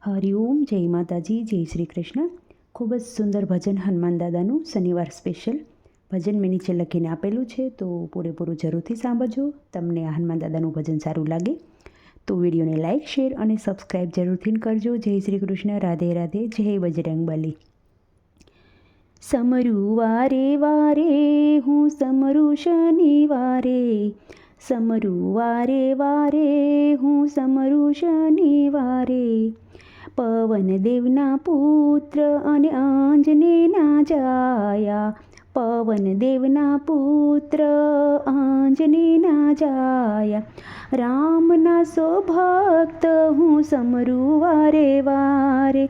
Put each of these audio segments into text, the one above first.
હરિઓમ, જય માતાજી, જય શ્રી કૃષ્ણ. ખૂબ જ સુંદર ભજન હનુમાન દાદાનું શનિવાર સ્પેશિયલ ભજન મેં નીચે લખીને આપેલું છે, તો પૂરેપૂરું જરૂરથી સાંભળજો. તમને આ હનુમાન દાદાનું ભજન સારું લાગે તો વિડીયોને લાઇક, શેર અને સબસ્ક્રાઈબ જરૂરથી કરજો. જય શ્રી કૃષ્ણ, રાધે રાધે, જય બજરંગબલી. સમરું વારે વારે હું સમરું શનિવારે, સમરું વારે વારે હું સમરું શનિવારે. પવનદેવના પુત્ર અને આંજનેયના જાયા, પવનદેવના પુત્ર આંજનેયના જાયા. રામના સો ભક્ત હું સમરું વારે વારે,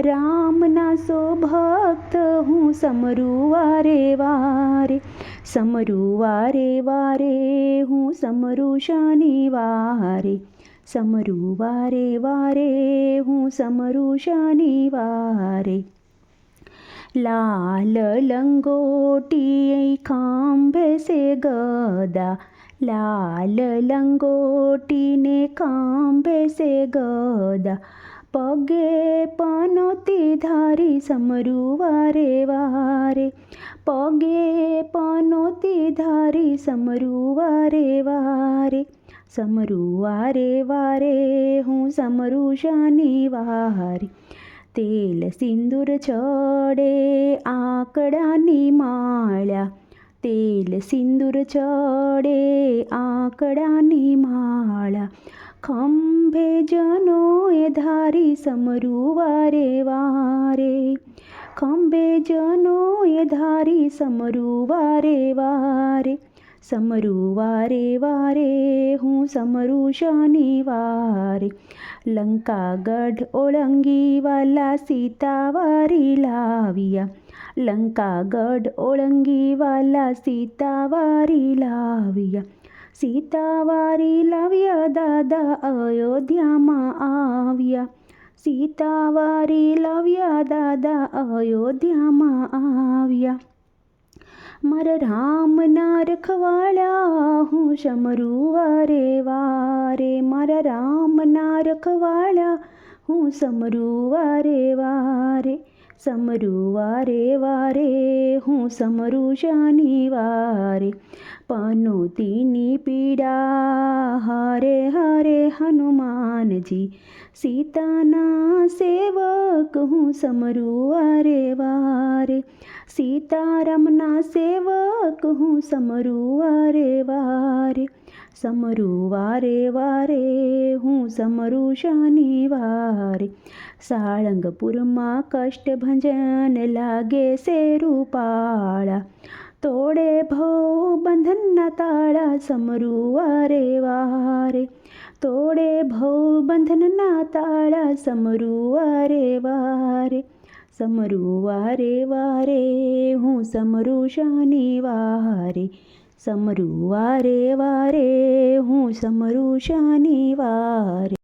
રામના સો ભક્ત હું સમરું વારે વારે. સમરું વારે વારે હું સમરું શનિવારે, સમરું વારે વારે હું સમરું શનિવારે. લાલ લંગોટી ખાંભે સે ગદા, લાલ લંગોટીને ખાંભે સે ગદા. પગે પનોતી ધારી સમરું વારે વારે, પગે પનોતી ધારી સમરું વારે વારે. સમરું વારે વારે હું સમરું શનિવારે. તેલ સિંદૂર ચડે આંકડાની માળા, તેલ સિંદૂર ચડે આંકડાની માળા. ખંભે જનોએ ધારી સમરું વારે વારે, ખંભે જનોએ ધારી સમરું વારે વારે. સમરું વારે વારે હું સમરું શનિવારે. લંકાગઢ ઓળંગી વાલા સીતાવારી લાવ્યા, લંકાગઢ ઓળંગી વાલા સીતાવારી લાવ્યા. સીતાવારી લાવ્યા દાદા અયોધ્યામાં આવ્યા, સીતાવારી લાવ્યા દાદા અયોધ્યામાં આવ્યા. મારા રામના રખવાળા હું સમરું વારે વારે, મારા રામના રખવાળા હું સમરું વારે વારે. સમરું વારે વારે હું સમરું શનિવારે. પનોતીની પીડા હરે હરે હનુમાનજી, સીતાના સેવક હું સમરું વારે વારે. સીતારામના સેવક હું સમરું વારે વારે. સમરું વારે વારે હું સમરું શનિવારે. સાળંગપુરમાં કષ્ટભંજન લાગે સે રૂપાળા, તોડે ભવ બંધનના તાળા સમરું વારે વારે. તોડે ભવ બંધનના તાળા સમરું વારે વારે. સમરું વારે વારે હું સમરું શનિવારે, સમરું વારે વારે હું સમરું શનિવારે.